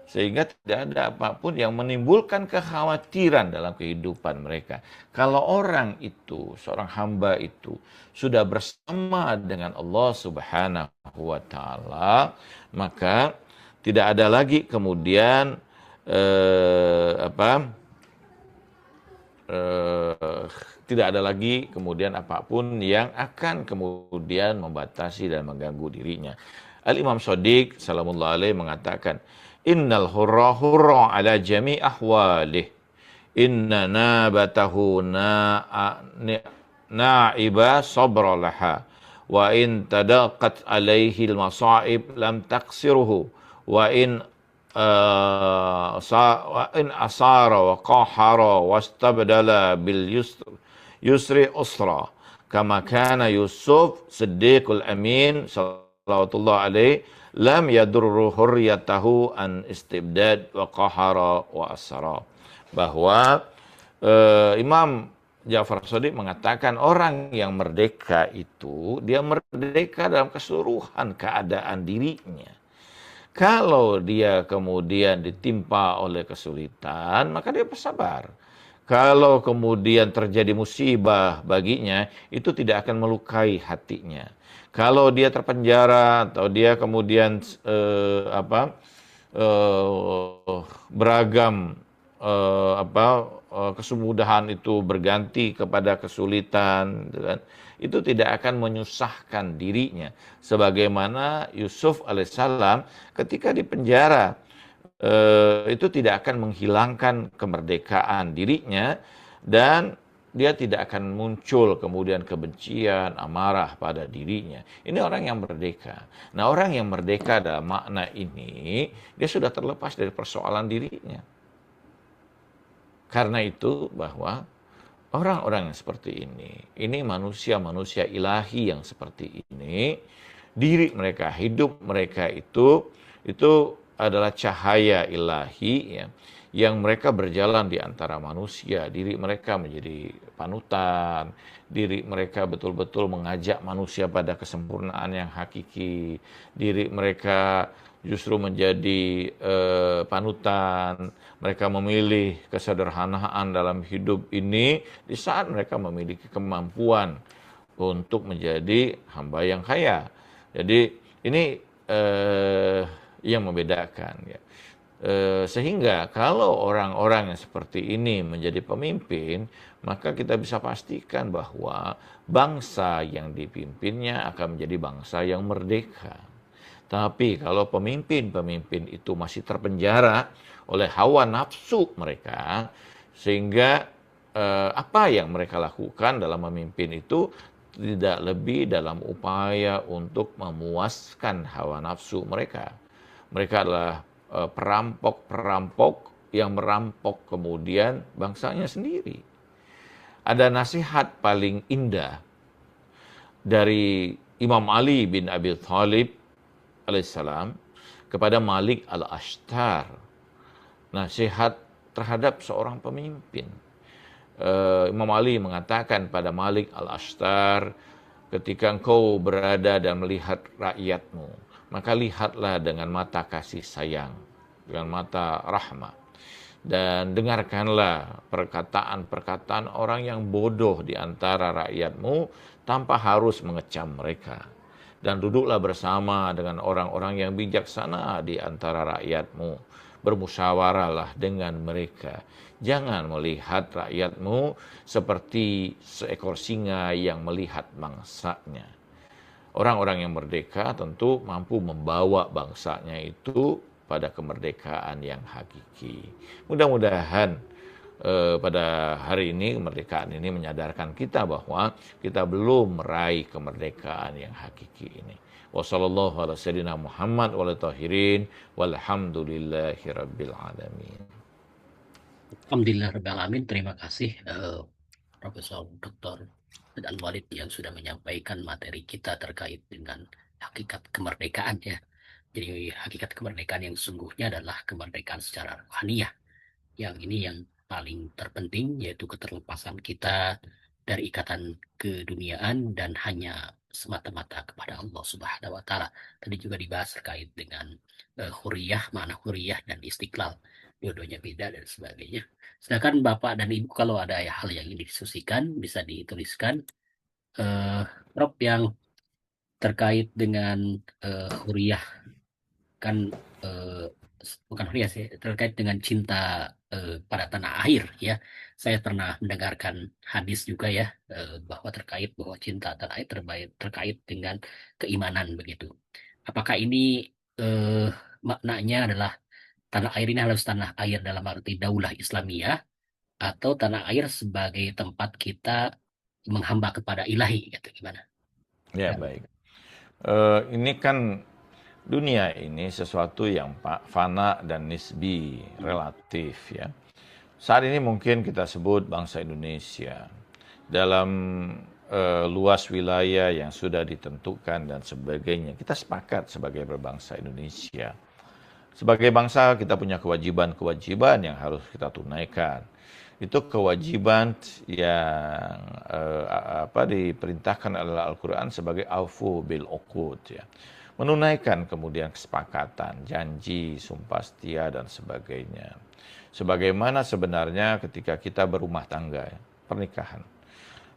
S2: Sehingga tidak ada apapun yang menimbulkan kekhawatiran dalam kehidupan mereka. Kalau orang itu, seorang hamba itu sudah bersama dengan Allah Subhanahu wa taala, maka tidak ada lagi kemudian tidak ada lagi kemudian apapun yang akan kemudian membatasi dan mengganggu dirinya. Al-Imam Shadiq salamullah alaih mengatakan, innal hurra hurra ala jami ahwalih, inna nabatahu na'iba sabra laha, wa in tadaqat alaihi al-masa'ib lam taqsiruhu, wa in asara wa qahara wastabdala bil yusri usra, kama kana Yusuf Siddiqul Amin sallallahu alaihi lam yadurru hurriyatahu an istibdad wa qahara wa asara. Bahwa Imam Ja'far Shadiq mengatakan orang yang merdeka itu dia merdeka dalam keseluruhan keadaan dirinya. Kalau dia kemudian ditimpa oleh kesulitan, maka dia bersabar. Kalau kemudian terjadi musibah baginya, itu tidak akan melukai hatinya. Kalau dia terpenjara atau dia kemudian beragam kesudahan itu berganti kepada kesulitan, gitu kan, itu tidak akan menyusahkan dirinya. Sebagaimana Yusuf alaihissalam ketika di penjara, itu tidak akan menghilangkan kemerdekaan dirinya, dan dia tidak akan muncul kemudian kebencian, amarah pada dirinya. Ini orang yang merdeka. Nah, orang yang merdeka dalam makna ini, dia sudah terlepas dari persoalan dirinya. Karena itu bahwa orang-orang yang seperti ini manusia-manusia ilahi yang seperti ini, diri mereka, hidup mereka itu adalah cahaya ilahi, ya, yang mereka berjalan di antara manusia. Diri mereka menjadi panutan, diri mereka betul-betul mengajak manusia pada kesempurnaan yang hakiki, diri mereka justru menjadi panutan. Mereka memilih kesederhanaan dalam hidup ini di saat mereka memiliki kemampuan untuk menjadi hamba yang kaya. Jadi ini yang membedakan, ya. Sehingga kalau orang-orang yang seperti ini menjadi pemimpin, maka kita bisa pastikan bahwa bangsa yang dipimpinnya akan menjadi bangsa yang merdeka. Tapi kalau pemimpin-pemimpin itu masih terpenjara oleh hawa nafsu mereka, sehingga apa yang mereka lakukan dalam memimpin itu tidak lebih dalam upaya untuk memuaskan hawa nafsu mereka. Mereka adalah perampok-perampok yang merampok kemudian bangsanya sendiri. Ada nasihat paling indah dari Imam Ali bin Abi Thalib alaihissalam kepada Malik al-Ashtar. Nasihat terhadap seorang pemimpin. Imam Ali mengatakan pada Malik al-Ashtar, ketika engkau berada dan melihat rakyatmu, maka lihatlah dengan mata kasih sayang, dengan mata rahmat. Dan dengarkanlah perkataan-perkataan orang yang bodoh di antara rakyatmu tanpa harus mengecam mereka. Dan duduklah bersama dengan orang-orang yang bijaksana di antara rakyatmu. Bermusyawarahlah dengan mereka. Jangan melihat rakyatmu seperti seekor singa yang melihat mangsanya. Orang-orang yang merdeka tentu mampu membawa bangsanya itu pada kemerdekaan yang hakiki. Mudah-mudahan pada hari ini kemerdekaan ini menyadarkan kita bahwa kita belum meraih kemerdekaan yang hakiki ini. Wassallallahu ala sayyidina Muhammad wa ala tahirin walhamdulillahi rabbil alamin.
S1: Alhamdulillah Rabbil Alamin. Terima kasih Profesor Dr. Al-Walid yang sudah menyampaikan materi kita terkait dengan hakikat kemerdekaan ya. Jadi hakikat kemerdekaan yang sesungguhnya adalah kemerdekaan secara rohaniah. Yang ini yang paling terpenting yaitu keterlepasan kita dari ikatan keduniaan dan hanya semata-mata kepada Allah Subhanahu wa taala. Tadi juga dibahas terkait dengan huriyah, makna huriyah dan istiqlal. Dua-duanya beda dan sebagainya. Sedangkan Bapak dan Ibu kalau ada hal yang ingin didiskusikan bisa dituliskan. Eh, Rob yang terkait dengan huriyah kan eh, bukan huriyah sih terkait dengan cinta pada tanah air ya. Saya pernah mendengarkan hadis juga ya bahwa terkait bahwa cinta tanah air terkait dengan keimanan begitu. Apakah ini eh, maknanya adalah tanah air ini harus tanah air dalam arti daulah Islamiyah atau tanah air sebagai tempat kita menghamba kepada ilahi gitu gimana?
S2: Ya, baik. Ini kan dunia ini sesuatu yang fana dan nisbi, relatif ya. Saat ini mungkin kita sebut bangsa Indonesia dalam luas wilayah yang sudah ditentukan dan sebagainya. Kita sepakat sebagai berbangsa Indonesia. Sebagai bangsa kita punya kewajiban-kewajiban yang harus kita tunaikan. Itu kewajiban yang diperintahkan oleh Al-Quran sebagai aufu bil uqud ya. Menunaikan kemudian kesepakatan, janji, sumpah setia dan sebagainya. Sebagaimana sebenarnya ketika kita berumah tangga, ya, pernikahan.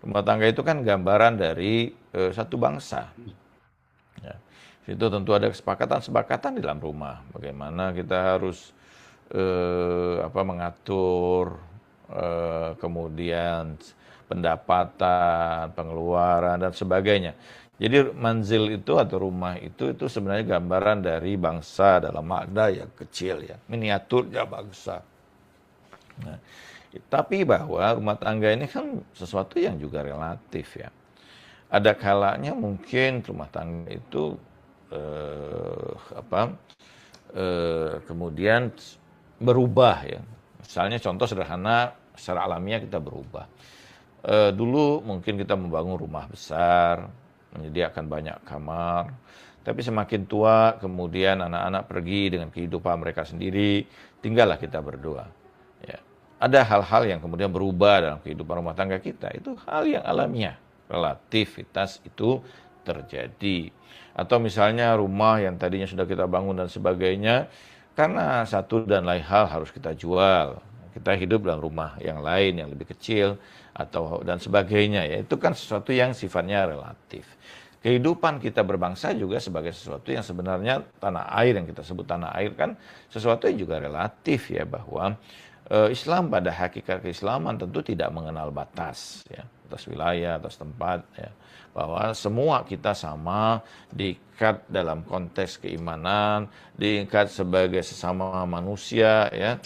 S2: Rumah tangga itu kan gambaran dari satu bangsa. Ya. Itu tentu ada kesepakatan-kesepakatan di dalam rumah. Bagaimana kita harus mengatur kemudian pendapatan, pengeluaran dan sebagainya. Jadi manzil itu atau rumah itu sebenarnya gambaran dari bangsa dalam makna yang kecil ya, miniaturnya bangsa. Nah, tapi bahwa rumah tangga ini kan sesuatu yang juga relatif ya. Ada kalanya mungkin rumah tangga itu kemudian berubah ya. Misalnya contoh sederhana secara alamiah kita berubah. Dulu mungkin kita membangun rumah besar, menyediakan banyak kamar, tapi semakin tua kemudian anak-anak pergi dengan kehidupan mereka sendiri, tinggallah kita berdua. Ya. Ada hal-hal yang kemudian berubah dalam kehidupan rumah tangga kita, itu hal yang alamiah, relativitas itu terjadi. Atau misalnya rumah yang tadinya sudah kita bangun dan sebagainya, karena satu dan lain hal harus kita jual. Kita hidup dalam rumah yang lain yang lebih kecil atau dan sebagainya ya. Itu kan sesuatu yang sifatnya relatif. Kehidupan kita berbangsa juga sebagai sesuatu yang sebenarnya tanah air yang kita sebut tanah air kan sesuatu yang juga relatif ya, bahwa Islam pada hakikat keislaman tentu tidak mengenal batas ya, atas wilayah, atas tempat ya. Bahwa semua kita sama, diikat dalam konteks keimanan, diikat sebagai sesama manusia ya.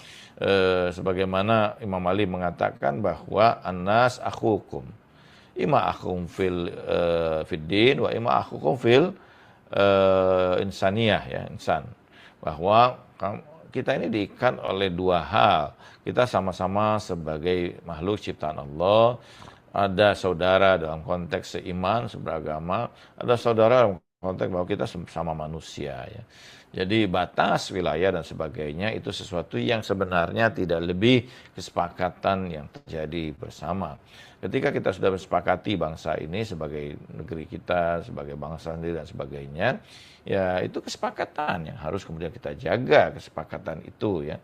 S2: Sebagaimana Imam Ali mengatakan bahwa annas akhukum, ima akhum fid din wa ima akhukum fil insaniyah ya, insan. Bahwa kita ini diikat oleh dua hal. Kita sama-sama sebagai makhluk ciptaan Allah. Ada saudara dalam konteks seiman, seberagama. Ada saudara dalam konteks bahwa kita sama manusia ya. Jadi batas wilayah dan sebagainya itu sesuatu yang sebenarnya tidak lebih kesepakatan yang terjadi bersama. Ketika kita sudah bersepakati bangsa ini sebagai negeri kita, sebagai bangsa sendiri dan sebagainya, ya itu kesepakatan yang harus kemudian kita jaga kesepakatan itu ya.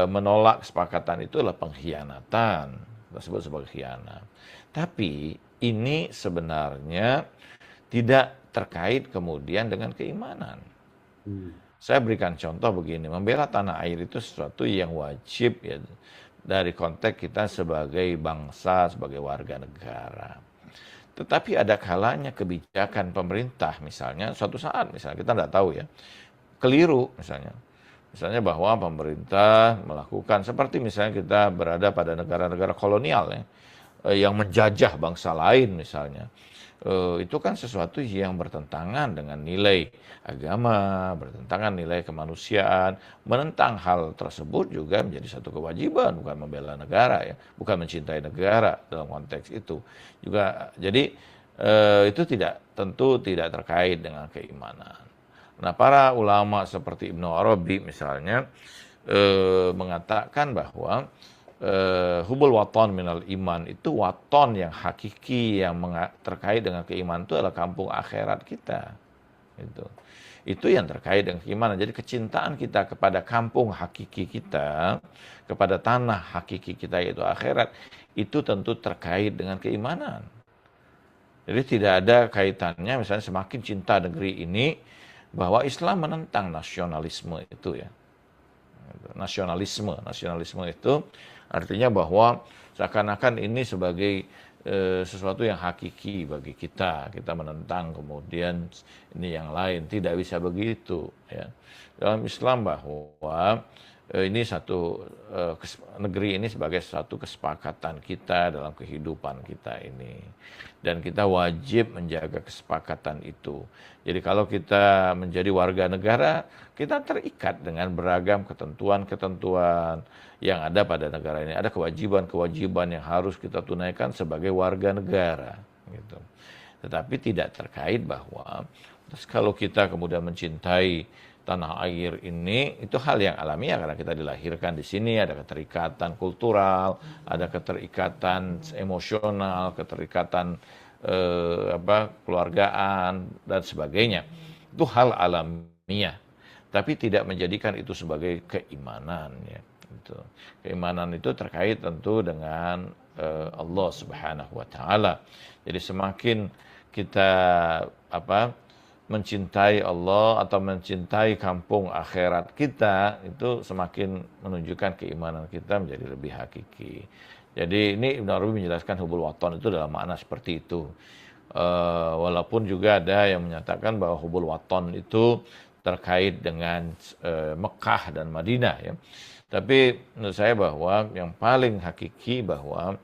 S2: Menolak kesepakatan itu adalah pengkhianatan, kita sebut sebagai khianat. Tapi ini sebenarnya tidak terkait kemudian dengan keimanan. Saya berikan contoh begini, membela tanah air itu sesuatu yang wajib ya dari konteks kita sebagai bangsa, sebagai warga negara. Tetapi ada kalanya kebijakan pemerintah misalnya, suatu saat misalnya kita tidak tahu ya, keliru misalnya. Misalnya bahwa pemerintah melakukan seperti misalnya kita berada pada negara-negara kolonial ya, yang menjajah bangsa lain misalnya. Itu kan sesuatu yang bertentangan dengan nilai agama, bertentangan nilai kemanusiaan. Menentang hal tersebut juga menjadi satu kewajiban, bukan membela negara ya, bukan mencintai negara dalam konteks itu. Juga jadi itu tentu tidak terkait dengan keimanan. Nah, para ulama seperti Ibnu Arabi misalnya mengatakan bahwa hubul waton minal iman itu waton yang hakiki yang terkait dengan keimanan itu adalah kampung akhirat kita. Itu yang terkait dengan keimanan. Jadi kecintaan kita kepada kampung hakiki kita, kepada tanah hakiki kita yaitu akhirat, itu tentu terkait dengan keimanan. Jadi tidak ada kaitannya misalnya semakin cinta negeri ini bahwa Islam menentang nasionalisme itu ya. Nasionalisme itu artinya bahwa seakan-akan ini sebagai sesuatu yang hakiki bagi kita. Kita menentang kemudian ini yang lain. Tidak bisa begitu ya. Dalam Islam bahwa ini satu negeri ini sebagai satu kesepakatan kita dalam kehidupan kita ini. Dan kita wajib menjaga kesepakatan itu. Jadi kalau kita menjadi warga negara, kita terikat dengan beragam ketentuan-ketentuan yang ada pada negara ini. Ada kewajiban-kewajiban yang harus kita tunaikan sebagai warga negara. Gitu. Tetapi tidak terkait bahwa kalau kita kemudian mencintai tanah air ini, itu hal yang alamiah karena kita dilahirkan di sini, ada keterikatan kultural, ada keterikatan emosional, keterikatan keluargaan dan sebagainya. Itu hal alamiah, tapi tidak menjadikan itu sebagai keimanan ya. Itu. Keimanan itu terkait tentu dengan Allah Subhanahu wa taala. Jadi semakin kita mencintai Allah atau mencintai kampung akhirat kita, itu semakin menunjukkan keimanan kita menjadi lebih hakiki. Jadi ini Ibnu Arabi menjelaskan hubul waton itu dalam makna seperti itu. Walaupun juga ada yang menyatakan bahwa hubul waton itu terkait dengan Mekah dan Madinah ya. Tapi menurut saya bahwa yang paling hakiki bahwa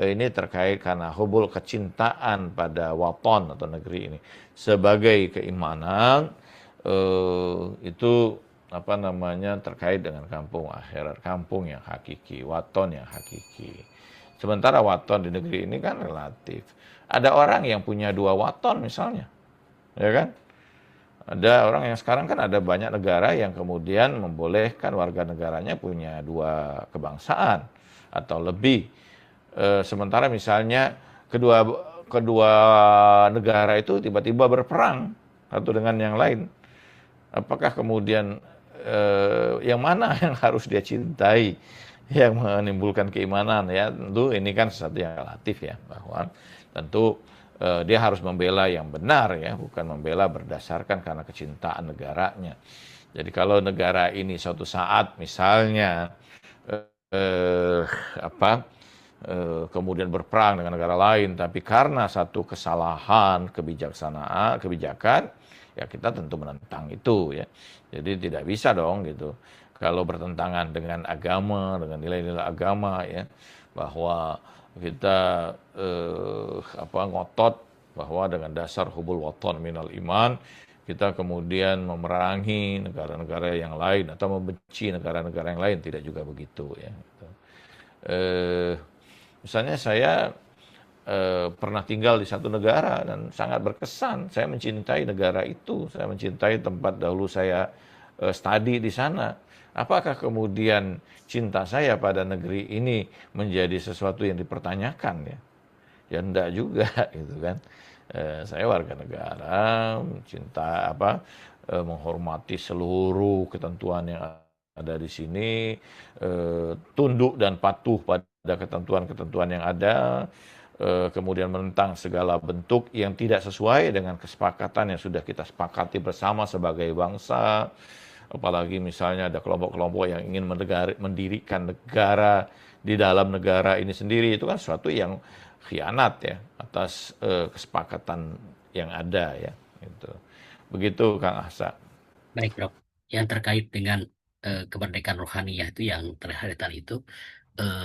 S2: ini terkait karena hubul kecintaan pada waton atau negeri ini sebagai keimanan, itu terkait dengan kampung akhirat, kampung yang hakiki, waton yang hakiki. Sementara waton di negeri ini kan relatif. Ada orang yang punya 2 waton misalnya, ya kan? Ada orang yang sekarang kan ada banyak negara yang kemudian membolehkan warga negaranya punya 2 kebangsaan atau lebih. Sementara misalnya kedua negara itu tiba-tiba berperang satu dengan yang lain. Apakah kemudian yang mana yang harus dia cintai, yang menimbulkan keimanan ya? Tentu ini kan sesuatu yang relatif ya, bahwa tentu dia harus membela yang benar ya, bukan membela berdasarkan karena kecintaan negaranya. Jadi kalau negara ini suatu saat misalnya kemudian berperang dengan negara lain, tapi karena satu kesalahan kebijakan, ya kita tentu menentang itu ya. Jadi tidak bisa dong gitu. Kalau bertentangan dengan agama, dengan nilai-nilai agama ya, bahwa kita ngotot bahwa dengan dasar hubul waton minal iman, kita kemudian memerangi negara-negara yang lain atau membenci negara-negara yang lain, tidak juga begitu ya. Misalnya saya pernah tinggal di satu negara dan sangat berkesan. Saya mencintai negara itu, saya mencintai tempat dahulu saya studi di sana. Apakah kemudian cinta saya pada negeri ini menjadi sesuatu yang dipertanyakan ya? Ya enggak juga gitu kan. Saya warga negara, cinta menghormati seluruh ketentuan yang ada di sini, tunduk dan patuh pada ketentuan-ketentuan yang ada, kemudian menentang segala bentuk yang tidak sesuai dengan kesepakatan yang sudah kita sepakati bersama sebagai bangsa. Apalagi misalnya ada kelompok-kelompok yang ingin mendirikan negara di dalam negara ini sendiri, itu kan sesuatu yang khianat ya atas kesepakatan yang ada ya. Begitu Kang Ahsa.
S1: Baik, Dok. Yang terkait dengan kemerdekaan rohaniah itu yang terlihat tadi itu,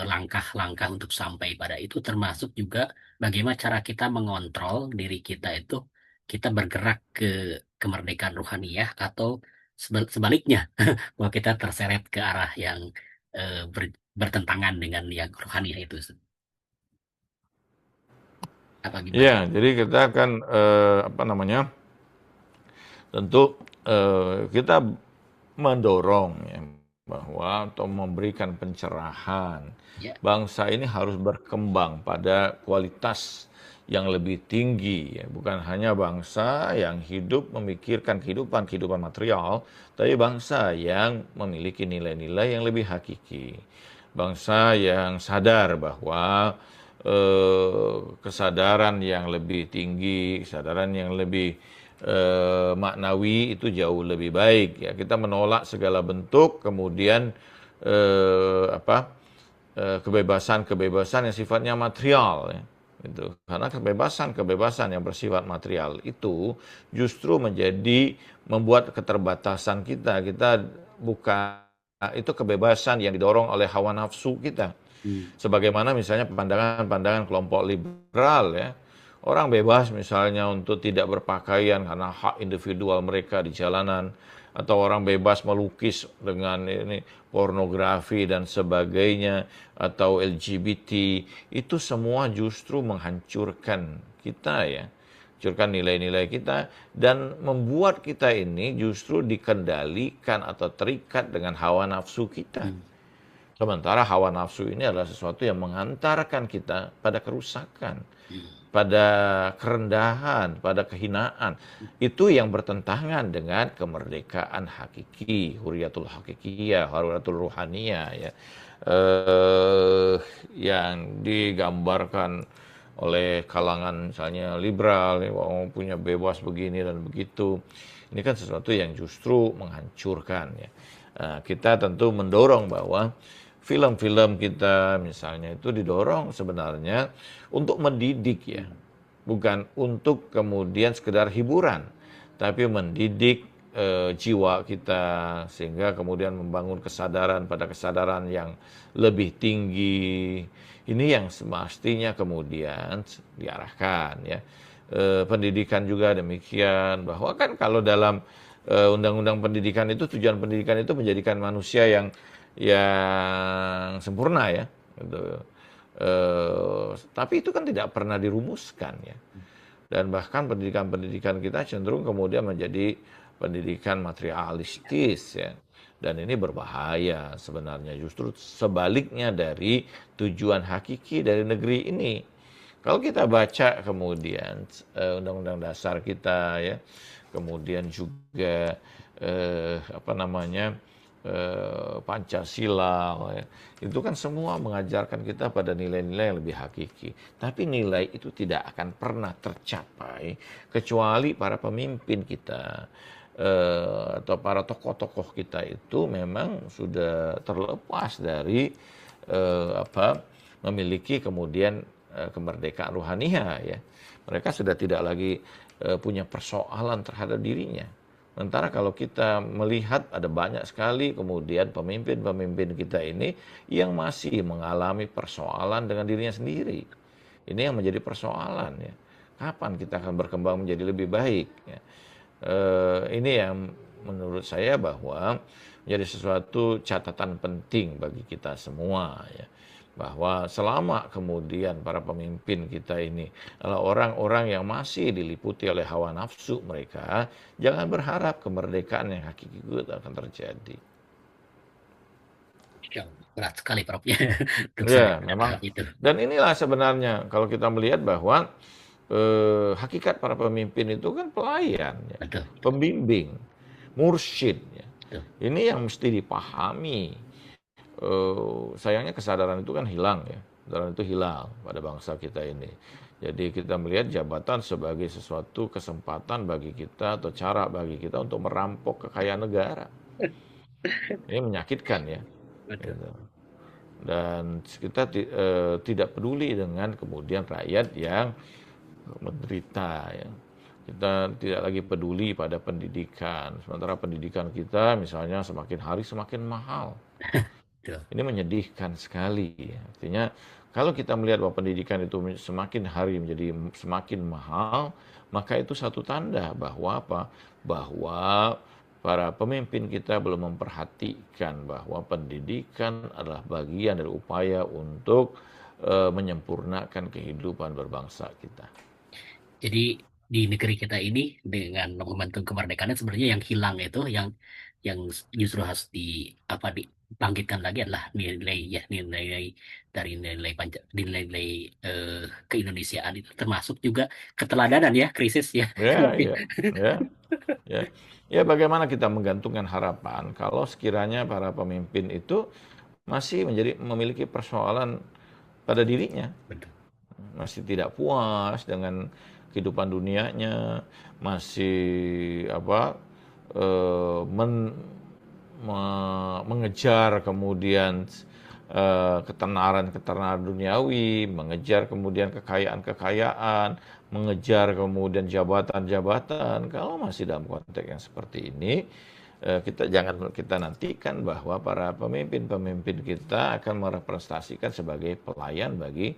S1: langkah-langkah untuk sampai pada itu termasuk juga bagaimana cara kita mengontrol diri kita itu, kita bergerak ke kemerdekaan rohaniah atau sebaliknya, bahwa kita terseret ke arah yang bertentangan dengan yang rohaniah itu. Apa gimana?
S2: Ya, jadi kita kan apa namanya? Tentu kita mendorong ya, bahwa atau memberikan pencerahan
S1: Ya.
S2: bangsa ini harus berkembang pada kualitas yang lebih tinggi ya. Bukan hanya bangsa yang hidup memikirkan kehidupan material, tapi bangsa yang memiliki nilai-nilai yang lebih hakiki. Bangsa yang sadar bahwa kesadaran yang lebih tinggi, kesadaran yang lebih maknawi itu jauh lebih baik ya. Kita menolak segala bentuk kemudian kebebasan-kebebasan yang sifatnya material ya. Gitu. Karena kebebasan-kebebasan yang bersifat material itu justru membuat keterbatasan kita. Kita bukan itu kebebasan yang didorong oleh hawa nafsu kita.
S1: Hmm.
S2: Sebagaimana misalnya pandangan-pandangan kelompok liberal ya. Orang bebas misalnya untuk tidak berpakaian karena hak individual mereka di jalanan, atau orang bebas melukis dengan ini pornografi dan sebagainya, atau LGBT, itu semua justru menghancurkan kita ya. Hancurkan nilai-nilai kita dan membuat kita ini justru dikendalikan atau terikat dengan hawa nafsu kita.
S1: Hmm.
S2: Sementara hawa nafsu ini adalah sesuatu yang mengantarkan kita pada kerusakan,
S1: Hmm.
S2: pada kerendahan, pada kehinaan. Itu yang bertentangan dengan kemerdekaan hakiki, huriyatul hakikiyah, huriyatul ruhaniyah ya. Yang digambarkan oleh kalangan misalnya liberal, ya, punya bebas begini dan begitu. Ini kan sesuatu yang justru menghancurkan ya. Kita tentu mendorong bahwa film-film kita misalnya itu didorong sebenarnya untuk mendidik ya, bukan untuk kemudian sekedar hiburan, tapi mendidik jiwa kita sehingga kemudian membangun kesadaran pada kesadaran yang lebih tinggi. Ini yang semestinya kemudian diarahkan ya. Pendidikan juga demikian, bahwa kan kalau dalam undang-undang pendidikan itu, tujuan pendidikan itu menjadikan manusia yang sempurna ya gitu. Tapi itu kan tidak pernah dirumuskan ya, dan bahkan pendidikan-pendidikan kita cenderung kemudian menjadi pendidikan materialistis ya, dan ini berbahaya sebenarnya, justru sebaliknya dari tujuan hakiki dari negeri ini. Kalau kita baca kemudian undang-undang dasar kita ya, kemudian juga apa namanya Pancasila ya, itu kan semua mengajarkan kita pada nilai-nilai yang lebih hakiki. Tapi nilai itu tidak akan pernah tercapai kecuali para pemimpin kita atau para tokoh-tokoh kita itu memang sudah terlepas dari memiliki kemudian kemerdekaan ruhaniah ya. Mereka sudah tidak lagi punya persoalan terhadap dirinya. Sementara kalau kita melihat ada banyak sekali kemudian pemimpin-pemimpin kita ini yang masih mengalami persoalan dengan dirinya sendiri. Ini yang menjadi persoalan ya. Kapan kita akan berkembang menjadi lebih baik ya. Ini yang menurut saya bahwa menjadi sesuatu catatan penting bagi kita semua ya, bahwa selama kemudian para pemimpin kita ini adalah orang-orang yang masih diliputi oleh hawa nafsu mereka, jangan berharap kemerdekaan yang hakiki itu akan terjadi.
S1: Berat sekali, Prof. Ya, untuk sampai
S2: Ya,
S1: pada tahap
S2: memang.
S1: itu.
S2: Dan inilah sebenarnya kalau kita melihat bahwa hakikat para pemimpin itu kan pelayan, ya,
S1: Betul,
S2: pembimbing, mursyid. Ya.
S1: betul.
S2: Ini yang mesti dipahami. Sayangnya kesadaran itu kan hilang ya, kesadaran itu hilang pada bangsa kita ini. Jadi kita melihat jabatan sebagai sesuatu kesempatan bagi kita atau cara bagi kita untuk merampok kekayaan negara. Ini menyakitkan ya.
S1: Betul.
S2: Gitu. Dan kita tidak peduli dengan kemudian rakyat yang menderita ya. Kita tidak lagi peduli pada pendidikan. Sementara pendidikan kita misalnya semakin hari semakin mahal.
S1: Betul.
S2: Ini menyedihkan sekali. Artinya kalau kita melihat bahwa pendidikan itu semakin hari menjadi semakin mahal, maka itu satu tanda bahwa apa? Bahwa para pemimpin kita belum memperhatikan bahwa pendidikan adalah bagian dari upaya untuk menyempurnakan kehidupan berbangsa kita.
S1: Jadi di negeri kita ini dengan momentum kemerdekaan sebenarnya yang hilang itu yang justru harus dibangkitkan lagi adalah nilai ya nilai dari nilai nilai keindonesiaan itu termasuk juga keteladanan ya krisis ya.
S2: Ya, ya, ya, ya. Ya, bagaimana kita menggantungkan harapan kalau sekiranya para pemimpin itu masih memiliki persoalan pada dirinya,
S1: Betul.
S2: masih tidak puas dengan kehidupan dunianya, masih apa mengejar kemudian ketenaran duniawi, mengejar kemudian kekayaan-kekayaan, mengejar kemudian jabatan-jabatan. Kalau masih dalam konteks yang seperti ini, kita nantikan bahwa para pemimpin-pemimpin kita akan merepresentasikan sebagai pelayan bagi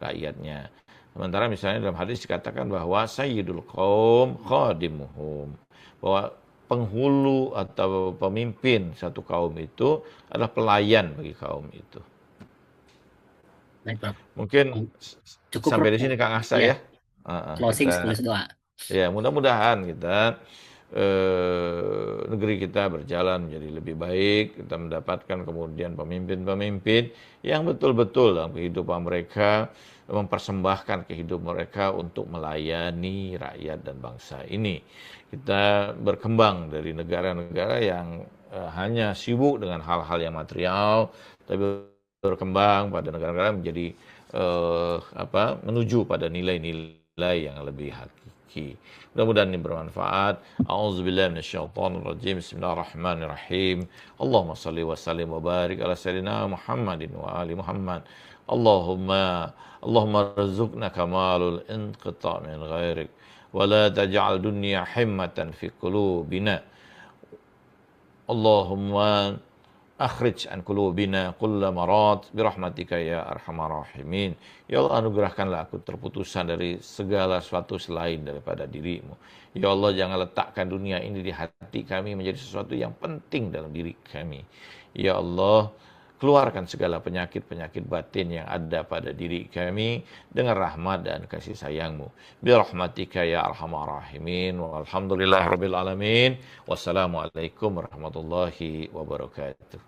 S2: rakyatnya. Sementara misalnya dalam hadis dikatakan bahwa sayyidul qaum khadimuhum, bahwa penghulu atau pemimpin satu kaum itu adalah pelayan bagi kaum itu.
S1: Baik, Prof.
S2: Mungkin
S1: Cukup, Prof.
S2: sampai di sini Kang Asa
S1: Ya,
S2: ya.
S1: closing
S2: Kita
S1: sekaligus doa.
S2: ya mudah-mudahan kita negeri kita berjalan menjadi lebih baik, kita mendapatkan kemudian pemimpin-pemimpin yang betul-betul dalam kehidupan mereka mempersembahkan kehidupan mereka untuk melayani rakyat dan bangsa ini. Kita berkembang dari negara-negara yang hanya sibuk dengan hal-hal yang material, tapi berkembang pada negara-negara menjadi menuju pada nilai-nilai yang lebih hakiki. Mudah-mudahan ini bermanfaat. A'udzubillahi minasyaitonirrajim. Bismillahirrahmanirrahim. Allahumma shalli wa sallim wa barik ala sayyidina Muhammadin wa ali Muhammad. Allahumma rizukna kamalul inqita' min ghairik wa la taj'al dunya himmatan fi qulubina. Allahumma akhrij an qulubina kulla marad birahmatika ya arhamar rahimin. Ya Allah, anugerahkanlah aku terputusan dari segala sesuatu selain daripada dirimu. Ya Allah, jangan letakkan dunia ini di hati kami menjadi sesuatu yang penting dalam diri kami. Ya Allah, keluarkan segala penyakit-penyakit batin yang ada pada diri kami dengan rahmat dan kasih sayang-Mu. Birahmatika ya arhamar rahimin. Walhamdulillahirabbil alamin. Wassalamualaikum warahmatullahi wabarakatuh.